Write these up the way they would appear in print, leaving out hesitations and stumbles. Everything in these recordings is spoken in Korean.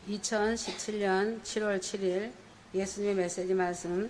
2017년 7월 7일 예수님의 메시지 말씀,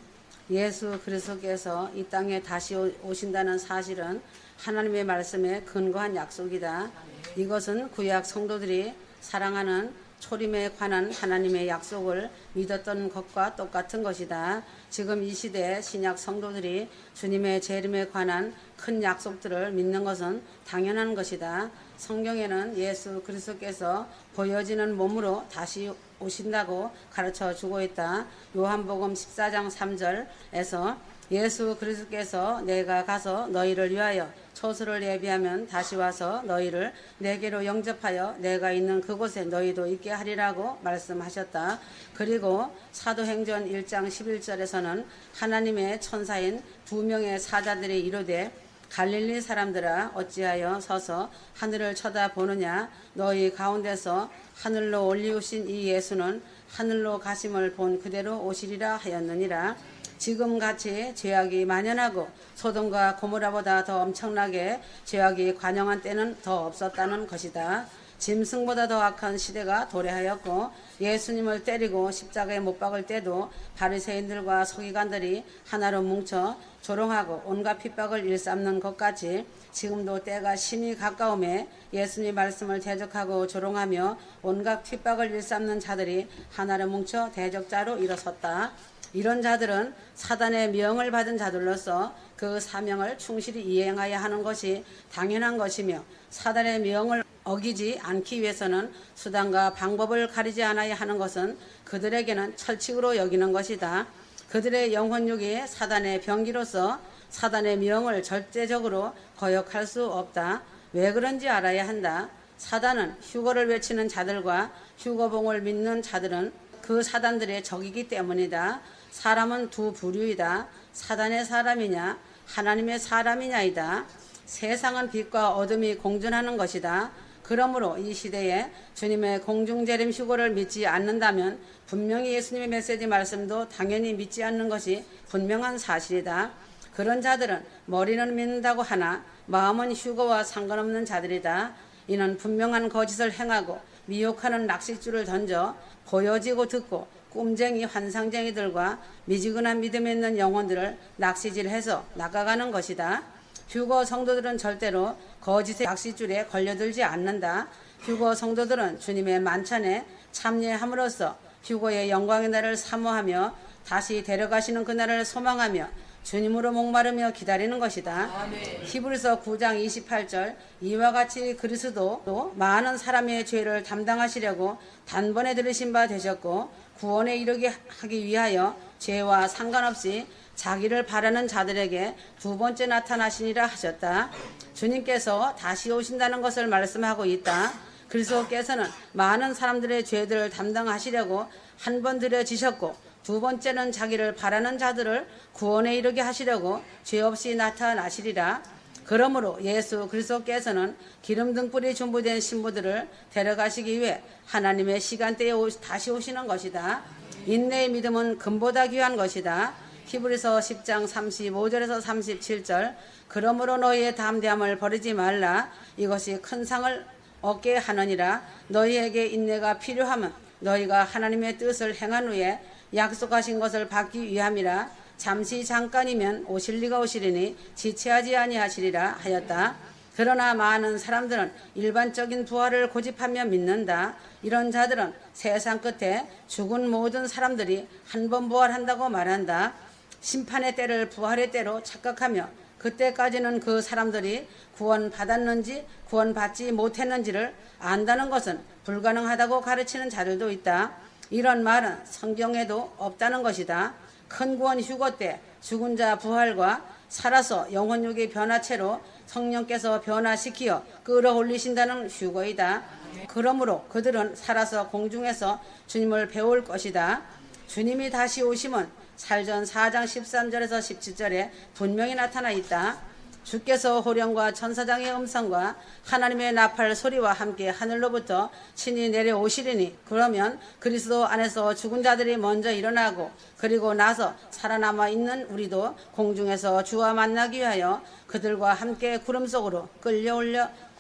예수 그리스도께서 이 땅에 다시 오신다는 사실은 하나님의 말씀에 근거한 약속이다. 이것은 구약 성도들이 사랑하는 초림에 관한 하나님의 약속을 믿었던 것과 똑같은 것이다. 지금 이 시대에 신약 성도들이 주님의 재림에 관한 큰 약속들을 믿는 것은 당연한 것이다. 성경에는 예수 그리스도께서 보여지는 몸으로 다시 오신다고 가르쳐 주고 있다. 요한복음 14장 3절에서 예수 그리스도께서 내가 가서 너희를 위하여 처소를 예비하면 다시 와서 너희를 내게로 영접하여 내가 있는 그곳에 너희도 있게 하리라고 말씀하셨다. 그리고 사도행전 1장 11절에서는 하나님의 천사인 2명의 사자들이 이르되 갈릴리 사람들아 어찌하여 서서 하늘을 쳐다보느냐. 너희 가운데서 하늘로 올리우신 이 예수는 하늘로 가심을 본 그대로 오시리라 하였느니라. 지금같이 죄악이 만연하고 소돔과 고모라보다 더 엄청나게 죄악이 관영한 때는 더 없었다는 것이다. 짐승보다 더 악한 시대가 도래하였고 예수님을 때리고 십자가에 못 박을 때도 바리새인들과 서기관들이 하나로 뭉쳐 조롱하고 온갖 핍박을 일삼는 것 같이 지금도 때가 심히 가까움에 예수님 말씀을 대적하고 조롱하며 온갖 핍박을 일삼는 자들이 하나로 뭉쳐 대적자로 일어섰다. 이런 자들은 사단의 명을 받은 자들로서 그 사명을 충실히 이행하여야 하는 것이 당연한 것이며 사단의 명을 어기지 않기 위해서는 수단과 방법을 가리지 않아야 하는 것은 그들에게는 철칙으로 여기는 것이다. 그들의 영혼육이 사단의 병기로서 사단의 명을 절대적으로 거역할 수 없다. 왜 그런지 알아야 한다. 사단은 휴거를 외치는 자들과 휴거봉을 믿는 자들은 그 사단들의 적이기 때문이다. 사람은 두 부류이다. 사단의 사람이냐 하나님의 사람이냐이다. 세상은 빛과 어둠이 공존하는 것이다. 그러므로 이 시대에 주님의 공중재림 휴거를 믿지 않는다면 분명히 예수님의 메시지 말씀도 당연히 믿지 않는 것이 분명한 사실이다. 그런 자들은 머리는 믿는다고 하나 마음은 휴거와 상관없는 자들이다. 이는 분명한 거짓을 행하고 미혹하는 낚싯줄을 던져 보여지고 듣고 꿈쟁이 환상쟁이들과 미지근한 믿음에 있는 영혼들을 낚시질해서 낚아가는 것이다. 휴거 성도들은 절대로 거짓의 낚싯줄에 걸려들지 않는다. 휴거 성도들은 주님의 만찬에 참여함으로써 휴거의 영광의 날을 사모하며 다시 데려가시는 그날을 소망하며 주님으로 목마르며 기다리는 것이다. 히브리서 9장 28절 이와 같이 그리스도도 많은 사람의 죄를 담당하시려고 단번에 들으신 바 되셨고 구원에 이르게 하기 위하여 죄와 상관없이 자기를 바라는 자들에게 두 번째 나타나시니라 하셨다. 주님께서 다시 오신다는 것을 말씀하고 있다. 그리스도께서는 많은 사람들의 죄들을 담당하시려고 한 번 들여지셨고 두 번째는 자기를 바라는 자들을 구원에 이르게 하시려고 죄 없이 나타나시리라. 그러므로 예수 그리스도께서는 기름 등불이 준비된 신부들을 데려가시기 위해 하나님의 시간대에 다시 오시는 것이다. 인내의 믿음은 금보다 귀한 것이다. 히브리서 10장 35절에서 37절 그러므로 너희의 담대함을 버리지 말라. 이것이 큰 상을 얻게 하느니라. 너희에게 인내가 필요하면 너희가 하나님의 뜻을 행한 후에 약속하신 것을 받기 위함이라. 잠시 잠깐이면 오실 리가 오시리니 지체하지 아니하시리라 하였다. 그러나 많은 사람들은 일반적인 부활을 고집하며 믿는다. 이런 자들은 세상 끝에 죽은 모든 사람들이 한 번 부활한다고 말한다. 심판의 때를 부활의 때로 착각하며 그때까지는 그 사람들이 구원받았는지 구원받지 못했는지를 안다는 것은 불가능하다고 가르치는 자들도 있다. 이런 말은 성경에도 없다는 것이다. 큰 구원 휴거 때 죽은 자 부활과 살아서 영혼육의 변화체로 성령께서 변화시키어 끌어올리신다는 휴거이다. 그러므로 그들은 살아서 공중에서 주님을 배울 것이다. 주님이 다시 오시면 살전 4장 13절에서 17절에 분명히 나타나 있다. 주께서 호령과 천사장의 음성과 하나님의 나팔 소리와 함께 하늘로부터 친히 내려오시리니 그러면 그리스도 안에서 죽은 자들이 먼저 일어나고 그리고 나서 살아남아 있는 우리도 공중에서 주와 만나기 위하여 그들과 함께 구름 속으로 끌려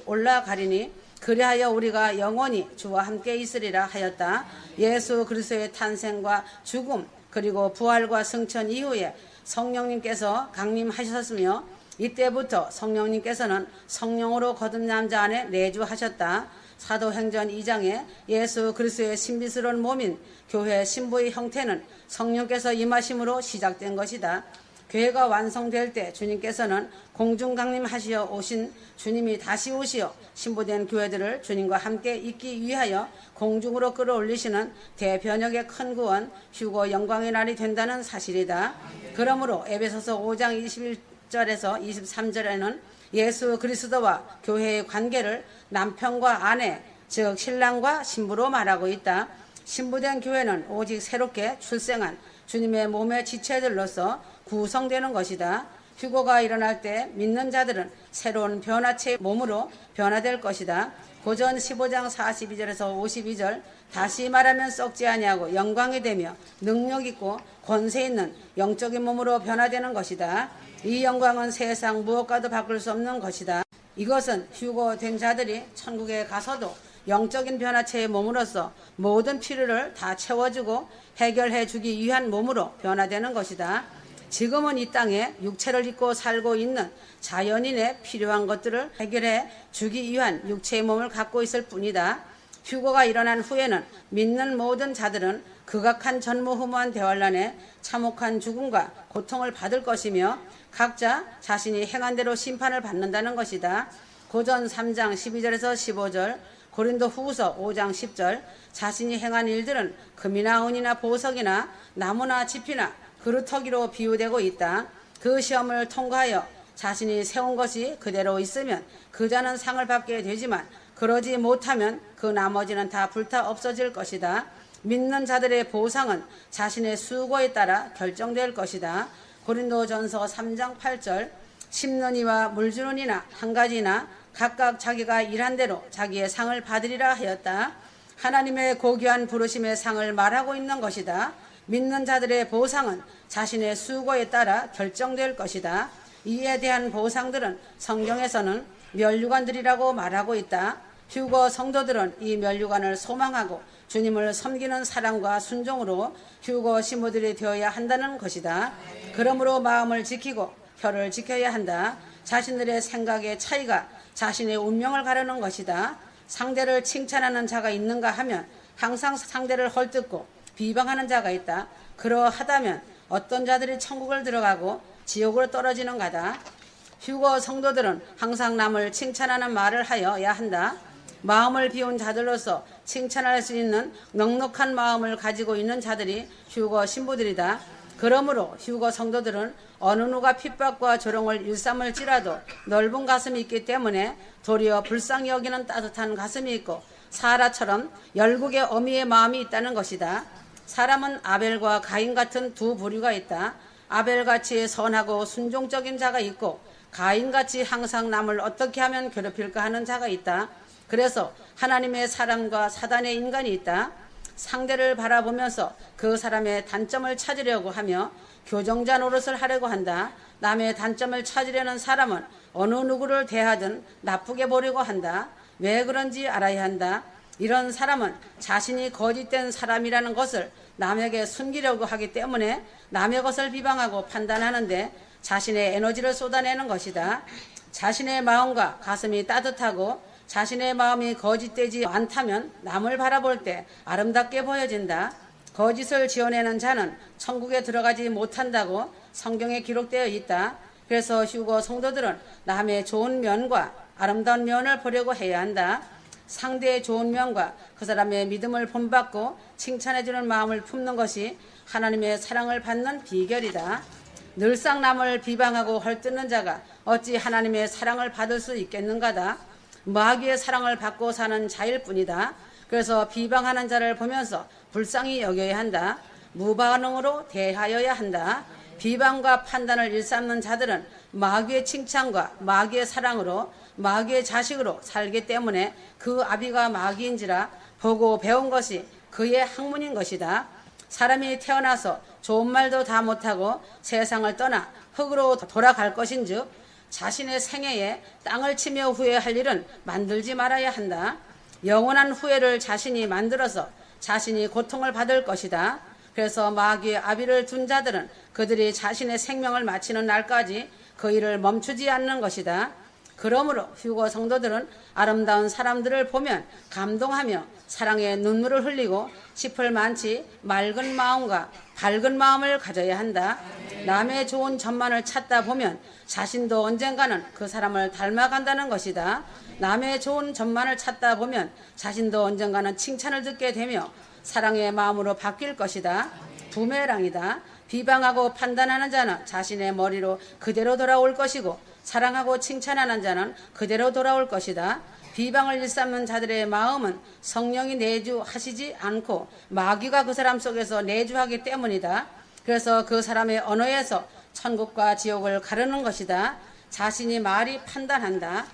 올라가리니 그리하여 우리가 영원히 주와 함께 있으리라 하였다. 예수 그리스도의 탄생과 죽음 그리고 부활과 승천 이후에 성령님께서 강림하셨으며 이때부터 성령님께서는 성령으로 거듭난 자 안에 내주하셨다. 사도행전 2장에 예수 그리스도의 신비스러운 몸인 교회 신부의 형태는 성령께서 임하심으로 시작된 것이다. 교회가 완성될 때 주님께서는 공중 강림하시어 오신 주님이 다시 오시어 신부된 교회들을 주님과 함께 있기 위하여 공중으로 끌어올리시는 대변혁의 큰 구원 휴거 영광의 날이 된다는 사실이다. 그러므로 에베소서 5장 21절에서 23절에는 예수 그리스도와 교회의 관계를 남편과 아내 즉 신랑과 신부로 말하고 있다. 신부된 교회는 오직 새롭게 출생한 주님의 몸의 지체들로서 구성되는 것이다. 휴거가 일어날 때 믿는 자들은 새로운 변화체의 몸으로 변화될 것이다. 고전 15장 42절에서 52절 다시 말하면 썩지 아니하고 영광이 되며 능력 있고 권세 있는 영적인 몸으로 변화되는 것이다. 이 영광은 세상 무엇과도 바꿀 수 없는 것이다. 이것은 휴거된 자들이 천국에 가서도 영적인 변화체의 몸으로서 모든 필요를 다 채워주고 해결해 주기 위한 몸으로 변화되는 것이다. 지금은 이 땅에 육체를 입고 살고 있는 자연인의 필요한 것들을 해결해 주기 위한 육체의 몸을 갖고 있을 뿐이다. 휴거가 일어난 후에는 믿는 모든 자들은 극악한 전무후무한 대환란에 참혹한 죽음과 고통을 받을 것이며 각자 자신이 행한 대로 심판을 받는다는 것이다. 고전 3장 12절에서 15절 고린도 후서 5장 10절 자신이 행한 일들은 금이나 은이나 보석이나 나무나 집이나 그루터기로 비유되고 있다. 그 시험을 통과하여 자신이 세운 것이 그대로 있으면 그 자는 상을 받게 되지만 그러지 못하면 그 나머지는 다 불타 없어질 것이다. 믿는 자들의 보상은 자신의 수고에 따라 결정될 것이다. 고린도전서 3장 8절 심는 이와 물 주는 이나 한 가지나 각각 자기가 일한 대로 자기의 상을 받으리라 하였다. 하나님의 고귀한 부르심의 상을 말하고 있는 것이다. 믿는 자들의 보상은 자신의 수고에 따라 결정될 것이다. 이에 대한 보상들은 성경에서는 면류관들이라고 말하고 있다. 휴거 성도들은 이 면류관을 소망하고 주님을 섬기는 사랑과 순종으로 휴거 신부들이 되어야 한다는 것이다. 그러므로 마음을 지키고 혀를 지켜야 한다. 자신들의 생각의 차이가 자신의 운명을 가르는 것이다. 상대를 칭찬하는 자가 있는가 하면 항상 상대를 헐뜯고 비방하는 자가 있다. 그러하다면 어떤 자들이 천국을 들어가고 지옥으로 떨어지는가다. 휴거 성도들은 항상 남을 칭찬하는 말을 하여야 한다. 마음을 비운 자들로서 칭찬할 수 있는 넉넉한 마음을 가지고 있는 자들이 휴거 신부들이다. 그러므로 휴거 성도들은 어느 누가 핍박과 조롱을 일삼을지라도 넓은 가슴이 있기 때문에 도리어 불쌍히 여기는 따뜻한 가슴이 있고 사라처럼 열국의 어미의 마음이 있다는 것이다. 사람은 아벨과 가인 같은 두 부류가 있다. 아벨같이 선하고 순종적인 자가 있고 가인같이 항상 남을 어떻게 하면 괴롭힐까 하는 자가 있다. 그래서 하나님의 사람과 사단의 인간이 있다. 상대를 바라보면서 그 사람의 단점을 찾으려고 하며 교정자 노릇을 하려고 한다. 남의 단점을 찾으려는 사람은 어느 누구를 대하든 나쁘게 보려고 한다. 왜 그런지 알아야 한다. 이런 사람은 자신이 거짓된 사람이라는 것을 남에게 숨기려고 하기 때문에 남의 것을 비방하고 판단하는데 자신의 에너지를 쏟아내는 것이다. 자신의 마음과 가슴이 따뜻하고 자신의 마음이 거짓되지 않다면 남을 바라볼 때 아름답게 보여진다. 거짓을 지어내는 자는 천국에 들어가지 못한다고 성경에 기록되어 있다. 그래서 휴거 성도들은 남의 좋은 면과 아름다운 면을 보려고 해야 한다. 상대의 좋은 면과 그 사람의 믿음을 본받고 칭찬해주는 마음을 품는 것이 하나님의 사랑을 받는 비결이다. 늘상 남을 비방하고 헐뜯는 자가 어찌 하나님의 사랑을 받을 수 있겠는가다. 마귀의 사랑을 받고 사는 자일 뿐이다. 그래서 비방하는 자를 보면서 불쌍히 여겨야 한다. 무반응으로 대하여야 한다. 비방과 판단을 일삼는 자들은 마귀의 칭찬과 마귀의 사랑으로 마귀의 자식으로 살기 때문에 그 아비가 마귀인지라 보고 배운 것이 그의 학문인 것이다. 사람이 태어나서 좋은 말도 다 못하고 세상을 떠나 흙으로 돌아갈 것인즉 자신의 생애에 땅을 치며 후회할 일은 만들지 말아야 한다. 영원한 후회를 자신이 만들어서 자신이 고통을 받을 것이다. 그래서 마귀의 아비를 둔 자들은 그들이 자신의 생명을 마치는 날까지 그 일을 멈추지 않는 것이다. 그러므로 휴거 성도들은 아름다운 사람들을 보면 감동하며 사랑의 눈물을 흘리고 싶을 많지 맑은 마음과 밝은 마음을 가져야 한다. 남의 좋은 점만을 찾다 보면 자신도 언젠가는 그 사람을 닮아간다는 것이다. 남의 좋은 점만을 찾다 보면 자신도 언젠가는 칭찬을 듣게 되며 사랑의 마음으로 바뀔 것이다. 부메랑이다. 비방하고 판단하는 자는 자신의 머리로 그대로 돌아올 것이고 사랑하고 칭찬하는 자는 그대로 돌아올 것이다. 비방을 일삼는 자들의 마음은 성령이 내주하시지 않고 마귀가 그 사람 속에서 내주하기 때문이다. 그래서 그 사람의 언어에서 천국과 지옥을 가르는 것이다. 자신이 말이 판단한다.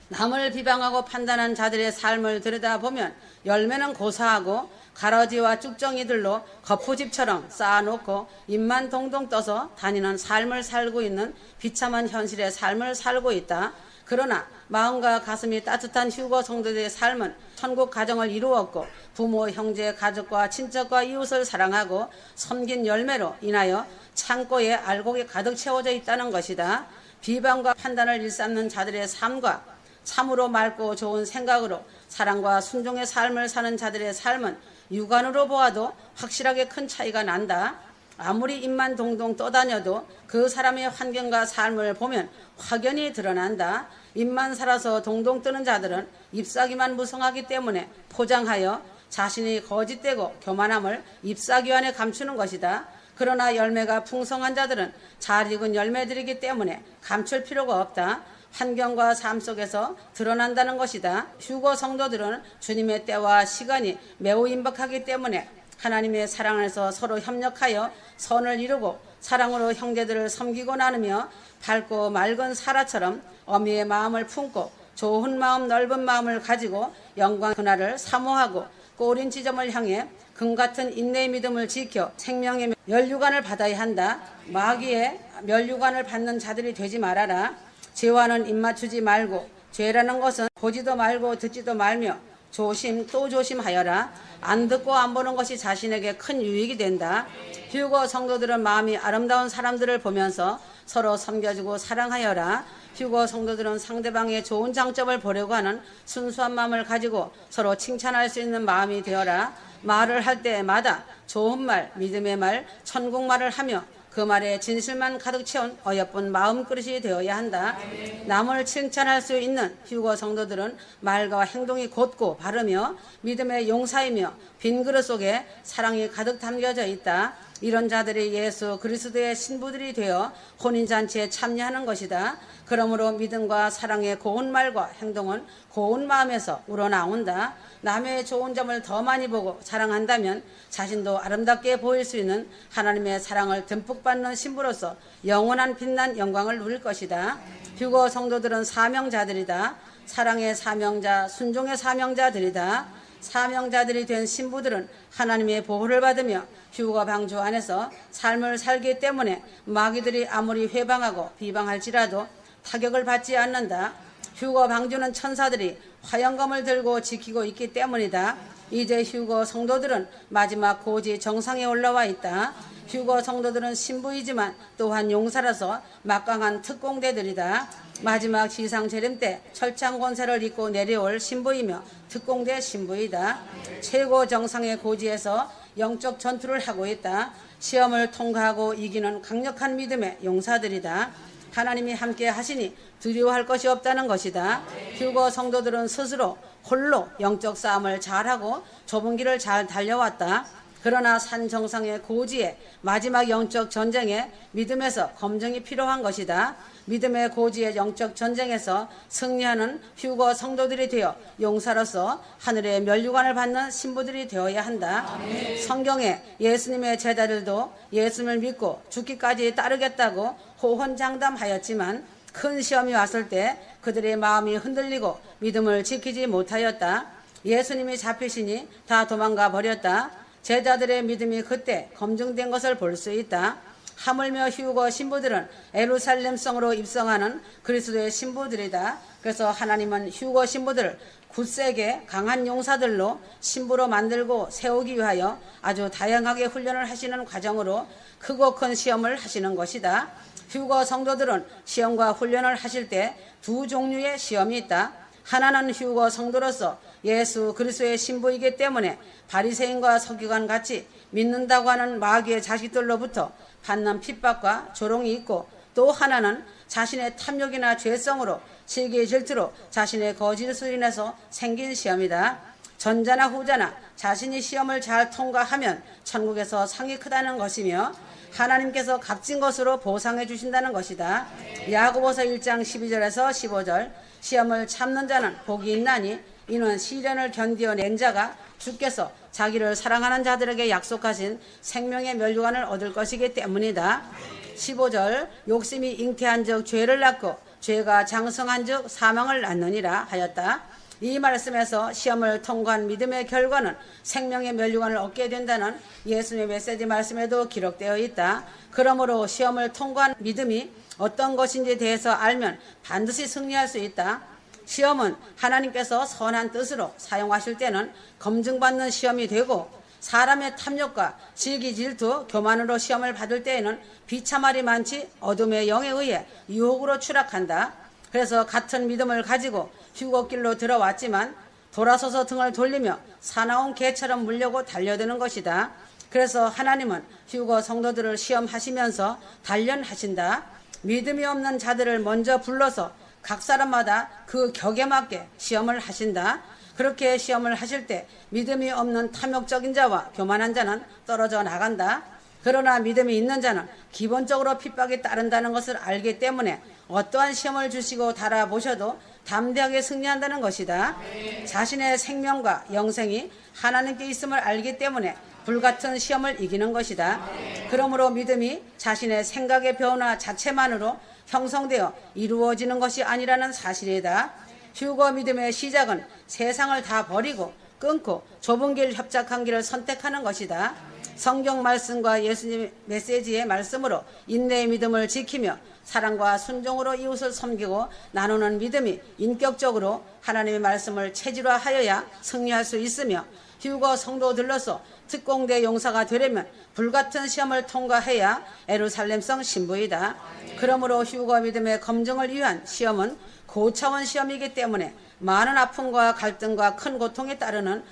남을 비방하고 판단한 자들의 삶을 들여다보면 열매는 고사하고 가라지와 쭉정이들로 거푸집처럼 쌓아놓고 입만 동동 떠서 다니는 삶을 살고 있는 비참한 현실의 삶을 살고 있다. 그러나 마음과 가슴이 따뜻한 휴거 성도들의 삶은 천국 가정을 이루었고 부모, 형제, 가족과 친척과 이웃을 사랑하고 섬긴 열매로 인하여 창고에 알곡이 가득 채워져 있다는 것이다. 비방과 판단을 일삼는 자들의 삶과 참으로 맑고 좋은 생각으로 사랑과 순종의 삶을 사는 자들의 삶은 육안으로 보아도 확실하게 큰 차이가 난다. 아무리 입만 동동 떠다녀도 그 사람의 환경과 삶을 보면 확연히 드러난다. 입만 살아서 동동 뜨는 자들은 잎사귀만 무성하기 때문에 포장하여 자신이 거짓되고 교만함을 잎사귀 안에 감추는 것이다. 그러나 열매가 풍성한 자들은 잘 익은 열매들이기 때문에 감출 필요가 없다. 환경과 삶 속에서 드러난다는 것이다. 휴거 성도들은 주님의 때와 시간이 매우 임박하기 때문에 하나님의 사랑 안에서 서로 협력하여 선을 이루고 사랑으로 형제들을 섬기고 나누며 밝고 맑은 사라처럼 어미의 마음을 품고 좋은 마음 넓은 마음을 가지고 영광 그날을 사모하고 꼬린 지점을 향해 금같은 인내의 믿음을 지켜 생명의 면류관을 받아야 한다. 마귀의 면류관을 받는 자들이 되지 말아라. 죄와는 입맞추지 말고 죄라는 것은 보지도 말고 듣지도 말며 조심 또 조심하여라. 안 듣고 안 보는 것이 자신에게 큰 유익이 된다. 휴거 성도들은 마음이 아름다운 사람들을 보면서 서로 섬겨주고 사랑하여라. 휴거 성도들은 상대방의 좋은 장점을 보려고 하는 순수한 마음을 가지고 서로 칭찬할 수 있는 마음이 되어라. 말을 할 때마다 좋은 말, 믿음의 말, 천국 말을 하며 그 말에 진실만 가득 채운 어여쁜 마음그릇이 되어야 한다. 남을 칭찬할 수 있는 휴거 성도들은 말과 행동이 곧고 바르며 믿음의 용사이며 빈 그릇 속에 사랑이 가득 담겨져 있다. 이런 자들이 예수 그리스도의 신부들이 되어 혼인잔치에 참여하는 것이다. 그러므로 믿음과 사랑의 고운 말과 행동은 고운 마음에서 우러나온다. 남의 좋은 점을 더 많이 보고 자랑한다면 자신도 아름답게 보일 수 있는 하나님의 사랑을 듬뿍 받는 신부로서 영원한 빛난 영광을 누릴 것이다. 휴거 성도들은 사명자들이다. 사랑의 사명자, 순종의 사명자들이다. 사명자들이 된 신부들은 하나님의 보호를 받으며 휴거 방주 안에서 삶을 살기 때문에 마귀들이 아무리 회방하고 비방할지라도 타격을 받지 않는다. 휴거 방주는 천사들이 화영검을 들고 지키고 있기 때문이다. 이제 휴거 성도들은 마지막 고지 정상에 올라와 있다. 휴거 성도들은 신부이지만 또한 용사라서 막강한 특공대들이다. 마지막 지상 재림 때 철창 권세를 입고 내려올 신부이며 특공대 신부이다. 최고 정상의 고지에서 영적 전투를 하고 있다. 시험을 통과하고 이기는 강력한 믿음의 용사들이다. 하나님이 함께 하시니 두려워할 것이 없다는 것이다. 휴거 성도들은 스스로 홀로 영적 싸움을 잘하고 좁은 길을 잘 달려왔다. 그러나 산 정상의 고지에 마지막 영적 전쟁에 믿음에서 검증이 필요한 것이다. 믿음의 고지의 영적 전쟁에서 승리하는 휴거 성도들이 되어 용사로서 하늘의 면류관을 받는 신부들이 되어야 한다. 성경에 예수님의 제자들도 예수님을 믿고 죽기까지 따르겠다고 호언장담하였지만 큰 시험이 왔을 때 그들의 마음이 흔들리고 믿음을 지키지 못하였다. 예수님이 잡히시니 다 도망가 버렸다. 제자들의 믿음이 그때 검증된 것을 볼 수 있다. 하물며 휴거 신부들은 예루살렘 성으로 입성하는 그리스도의 신부들이다. 그래서 하나님은 휴거 신부들을 굳세게 강한 용사들로 신부로 만들고 세우기 위하여 아주 다양하게 훈련을 하시는 과정으로 크고 큰 시험을 하시는 것이다. 휴거 성도들은 시험과 훈련을 하실 때 두 종류의 시험이 있다. 하나는 휴거 성도로서 예수 그리스도의 신부이기 때문에 바리새인과 서기관 같이 믿는다고 하는 마귀의 자식들로부터 받는 핍박과 조롱이 있고, 또 하나는 자신의 탐욕이나 죄성으로 시기 질투로 자신의 거짓을 인해서 생긴 시험이다. 전자나 후자나 자신이 시험을 잘 통과하면 천국에서 상이 크다는 것이며 하나님께서 값진 것으로 보상해 주신다는 것이다. 야고보서 1장 12절에서 15절 시험을 참는 자는 복이 있나니 이는 시련을 견디어낸 자가 주께서 자기를 사랑하는 자들에게 약속하신 생명의 멸류관을 얻을 것이기 때문이다. 15절 욕심이 잉태한 즉 죄를 낳고 죄가 장성한 즉 사망을 낳느니라 하였다. 이 말씀에서 시험을 통과한 믿음의 결과는 생명의 멸류관을 얻게 된다는 예수님의 메시지 말씀에도 기록되어 있다. 그러므로 시험을 통과한 믿음이 어떤 것인지에 대해서 알면 반드시 승리할 수 있다. 시험은 하나님께서 선한 뜻으로 사용하실 때는 검증받는 시험이 되고, 사람의 탐욕과 시기 질투, 교만으로 시험을 받을 때에는 비참할이 많지 어둠의 영에 의해 유혹으로 추락한다. 그래서 같은 믿음을 가지고 휴거길로 들어왔지만 돌아서서 등을 돌리며 사나운 개처럼 물려고 달려드는 것이다. 그래서 하나님은 휴거 성도들을 시험하시면서 단련하신다. 믿음이 없는 자들을 먼저 불러서 각 사람마다 그 격에 맞게 시험을 하신다. 그렇게 시험을 하실 때 믿음이 없는 탐욕적인 자와 교만한 자는 떨어져 나간다. 그러나 믿음이 있는 자는 기본적으로 핍박이 따른다는 것을 알기 때문에 어떠한 시험을 주시고 달아보셔도 담대하게 승리한다는 것이다. 자신의 생명과 영생이 하나님께 있음을 알기 때문에 불같은 시험을 이기는 것이다. 그러므로 믿음이 자신의 생각의 변화 자체만으로 형성되어 이루어지는 것이 아니라는 사실이다. 휴거 믿음의 시작은 세상을 다 버리고 끊고 좁은 길 협착한 길을 선택하는 것이다. 성경 말씀과 예수님 메시지의 말씀으로 인내의 믿음을 지키며 사랑과 순종으로 이웃을 섬기고 나누는 믿음이 인격적으로 하나님의 말씀을 체질화하여야 승리할 수 있으며, 휴거 성도들로서 특공대 용사가 되려면 불같은 시험을 통과해야 예루살렘성 신부이다. 그러므로 휴거 믿음의 검증을 위한 시험은 고차원 시험이기 때문에 많은 아픔과 갈등과 큰 고통에 따르는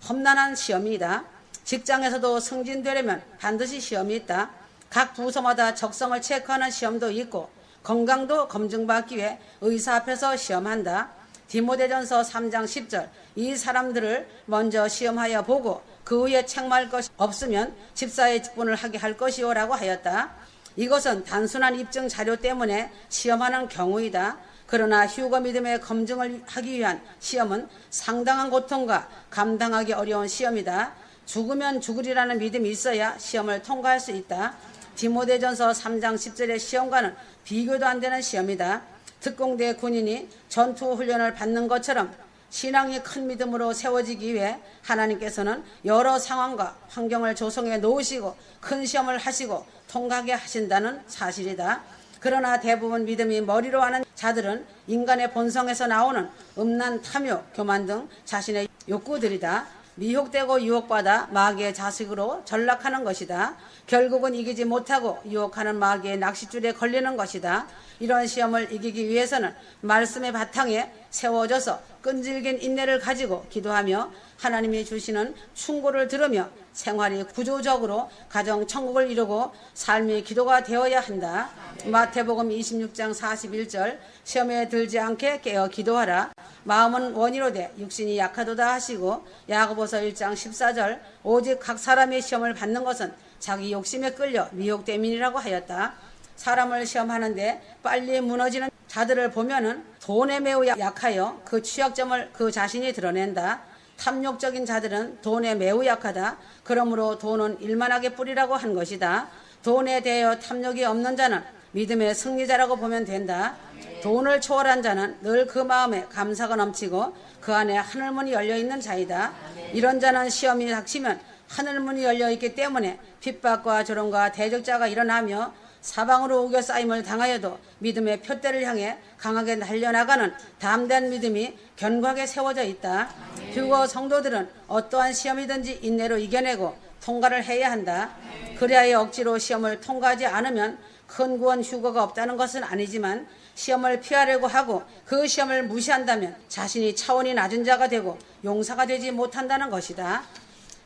험난한 시험이다. 직장에서도 승진되려면 반드시 시험이 있다. 각 부서마다 적성을 체크하는 시험도 있고, 건강도 검증받기 위해 의사 앞에서 시험한다. 디모데전서 3장 10절 이 사람들을 먼저 시험하여 보고 그 후에 책망할 것이 없으면 집사의 직분을 하게 할 것이오라고 하였다. 이것은 단순한 입증 자료 때문에 시험하는 경우이다. 그러나 휴거 믿음의 검증을 하기 위한 시험은 상당한 고통과 감당하기 어려운 시험이다. 죽으면 죽으리라는 믿음이 있어야 시험을 통과할 수 있다. 디모데전서 3장 10절의 시험과는 비교도 안 되는 시험이다. 특공대 군인이 전투 훈련을 받는 것처럼 신앙이 큰 믿음으로 세워지기 위해 하나님께서는 여러 상황과 환경을 조성해 놓으시고 큰 시험을 하시고 통과하게 하신다는 사실이다. 그러나 대부분 믿음이 머리로 하는 자들은 인간의 본성에서 나오는 음란, 탐욕, 교만 등 자신의 욕구들이다. 미혹되고 유혹받아 마귀의 자식으로 전락하는 것이다. 결국은 이기지 못하고 유혹하는 마귀의 낚싯줄에 걸리는 것이다. 이런 시험을 이기기 위해서는 말씀의 바탕에 세워져서 끈질긴 인내를 가지고 기도하며 하나님이 주시는 충고를 들으며 생활이 구조적으로 가정 천국을 이루고 삶이 기도가 되어야 한다. 마태복음 26장 41절 시험에 들지 않게 깨어 기도하라. 마음은 원이로되 육신이 약하도다 하시고, 야고보서 1장 14절 오직 각 사람의 시험을 받는 것은 자기 욕심에 끌려 미혹됨이라고 하였다. 사람을 시험하는데 빨리 무너지는 자들을 보면은 돈에 매우 약하여 그 취약점을 그 자신이 드러낸다. 탐욕적인 자들은 돈에 매우 약하다. 그러므로 돈은 일만하게 뿌리라고 한 것이다. 돈에 대하여 탐욕이 없는 자는 믿음의 승리자라고 보면 된다. 돈을 초월한 자는 늘 그 마음에 감사가 넘치고 그 안에 하늘문이 열려있는 자이다. 이런 자는 시험이 닥치면 하늘문이 열려 있기 때문에 핍박과 조롱과 대적자가 일어나며 사방으로 우겨 쌓임을 당하여도 믿음의 표대를 향해 강하게 달려나가는 담대한 믿음이 견고하게 세워져 있다. 휴거 성도들은 어떠한 시험이든지 인내로 이겨내고 통과를 해야 한다. 그리하여 억지로 시험을 통과하지 않으면 큰 구원 휴거가 없다는 것은 아니지만 시험을 피하려고 하고 그 시험을 무시한다면 자신이 차원이 낮은 자가 되고 용사가 되지 못한다는 것이다.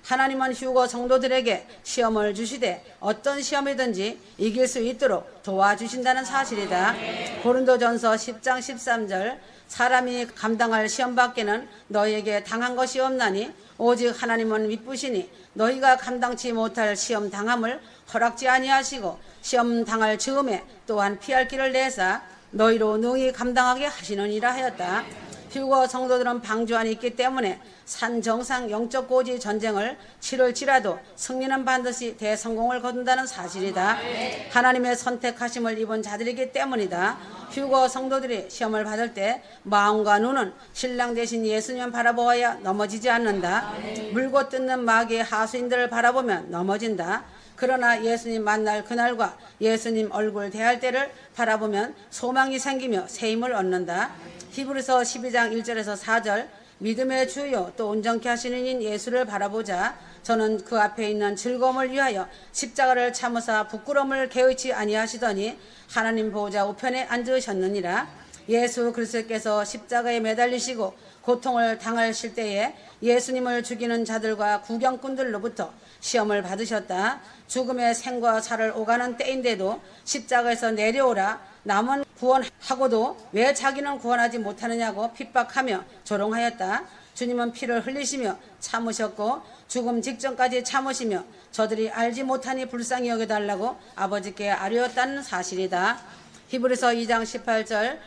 하나님은 휴거 성도들에게 시험을 주시되 어떤 시험이든지 이길 수 있도록 도와주신다는 사실이다. 고린도전서 10장 13절 사람이 감당할 시험밖에는 너희에게 당한 것이 없나니 오직 하나님은 미쁘시니 너희가 감당치 못할 시험 당함을 허락지 아니하시고 시험 당할 즈음에 또한 피할 길을 내사 너희로 능히 감당하게 하시느니라 하였다. 휴거 성도들은 방주 안에 있기 때문에 산 정상 영적 고지 전쟁을 치를지라도 승리는 반드시 대성공을 거둔다는 사실이다. 하나님의 선택하심을 입은 자들이기 때문이다. 휴거 성도들이 시험을 받을 때 마음과 눈은 신랑 대신 예수님을 바라보아야 넘어지지 않는다. 물고 뜯는 마귀의 하수인들을 바라보면 넘어진다. 그러나 예수님 만날 그날과 예수님 얼굴 대할 때를 바라보면 소망이 생기며 새 힘을 얻는다. 히브리서 12장 1절에서 4절 믿음의 주요 또 온전케 하시는 인 예수를 바라보자. 저는 그 앞에 있는 즐거움을 위하여 십자가를 참으사 부끄러움을 개의치 아니하시더니 하나님 보호자 우편에 앉으셨느니라. 예수 그리스도께서 십자가에 매달리시고 고통을 당하실 때에 예수님을 죽이는 자들과 구경꾼들로부터 시험을 받으셨다. 죽음의 생과 사를 오가는 때인데도 십자가에서 내려오라 남은 구원하고도 왜 자기는 구원하지 못하느냐고 핍박하며 조롱하였다. 주님은 피를 흘리시며 참으셨고 죽음 직전까지 참으시며 저들이 알지 못하니 불쌍히 여겨달라고 아버지께 아뢰었다는 사실이다. 히브리서 2장 18절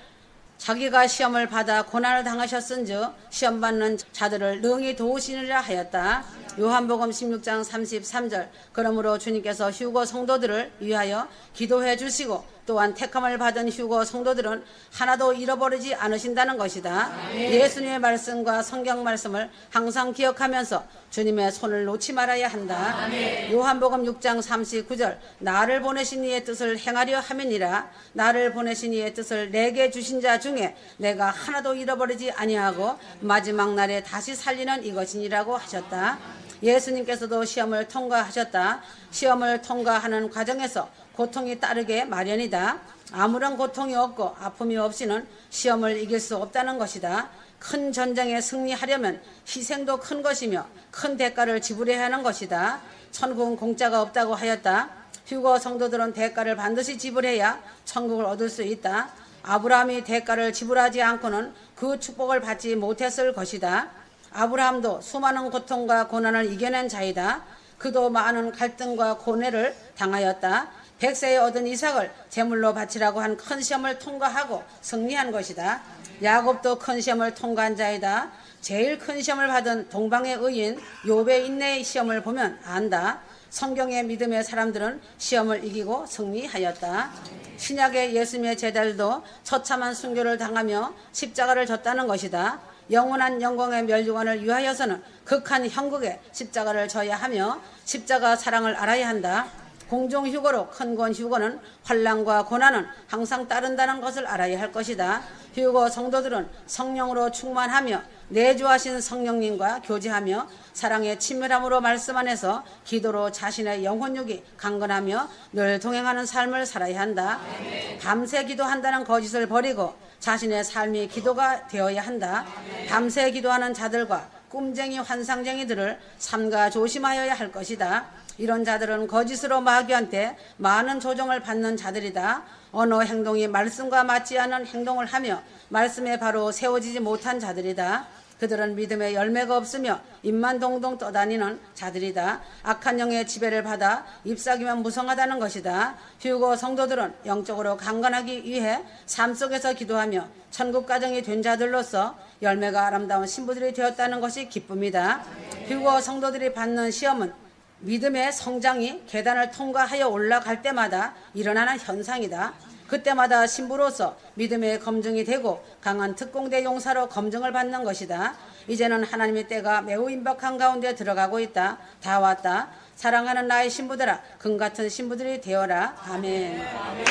자기가 시험을 받아 고난을 당하셨은즉 시험받는 자들을 능히 도우시느라 하였다. 요한복음 16장 33절 그러므로 주님께서 휴거 성도들을 위하여 기도해 주시고 또한 택함을 받은 휴거 성도들은 하나도 잃어버리지 않으신다는 것이다. 예수님의 말씀과 성경 말씀을 항상 기억하면서 주님의 손을 놓지 말아야 한다. 요한복음 6장 39절 나를 보내신 이의 뜻을 행하려 함이니라. 나를 보내신 이의 뜻을 내게 주신 자 중에 내가 하나도 잃어버리지 아니하고 마지막 날에 다시 살리는 이것이니라고 하셨다. 예수님께서도 시험을 통과하셨다. 시험을 통과하는 과정에서 고통이 따르게 마련이다. 아무런 고통이 없고 아픔이 없이는 시험을 이길 수 없다는 것이다. 큰 전쟁에 승리하려면 희생도 큰 것이며 큰 대가를 지불해야 하는 것이다. 천국은 공짜가 없다고 하였다. 휴거 성도들은 대가를 반드시 지불해야 천국을 얻을 수 있다. 아브라함이 대가를 지불하지 않고는 그 축복을 받지 못했을 것이다. 아브라함도 수많은 고통과 고난을 이겨낸 자이다. 그도 많은 갈등과 고뇌를 당하였다. 100세에 얻은 이삭을 제물로 바치라고 한 큰 시험을 통과하고 승리한 것이다. 야곱도 큰 시험을 통과한 자이다. 제일 큰 시험을 받은 동방의 의인 욥의 인내의 시험을 보면 안다. 성경의 믿음의 사람들은 시험을 이기고 승리하였다. 신약의 예수님의 제자들도 처참한 순교를 당하며 십자가를 졌다는 것이다. 영원한 영광의 멸류관을 위하여서는 극한 형국에 십자가를 져야 하며 십자가 사랑을 알아야 한다. 공중 휴거로 큰 건 휴거는 환난과 고난은 항상 따른다는 것을 알아야 할 것이다. 휴거 성도들은 성령으로 충만하며 내주하신 성령님과 교제하며 사랑의 친밀함으로 말씀 안에서 기도로 자신의 영혼육이 강건하며 늘 동행하는 삶을 살아야 한다. 밤새 기도한다는 거짓을 버리고 자신의 삶이 기도가 되어야 한다. 밤새 기도하는 자들과 꿈쟁이 환상쟁이들을 삼가 조심하여야 할 것이다. 이런 자들은 거짓으로 마귀한테 많은 조종을 받는 자들이다. 언어 행동이 말씀과 맞지 않은 행동을 하며 말씀에 바로 세워지지 못한 자들이다. 그들은 믿음의 열매가 없으며 입만 동동 떠다니는 자들이다. 악한 영의 지배를 받아 잎사귀면 무성하다는 것이다. 휴거 성도들은 영적으로 강건하기 위해 삶 속에서 기도하며 천국 가정이 된 자들로서 열매가 아름다운 신부들이 되었다는 것이 기쁨이다. 휴거 성도들이 받는 시험은 믿음의 성장이 계단을 통과하여 올라갈 때마다 일어나는 현상이다. 그때마다 신부로서 믿음의 검증이 되고 강한 특공대 용사로 검증을 받는 것이다. 이제는 하나님의 때가 매우 임박한 가운데 들어가고 있다. 다 왔다. 사랑하는 나의 신부들아, 금같은 신부들이 되어라. 아멘. 아멘.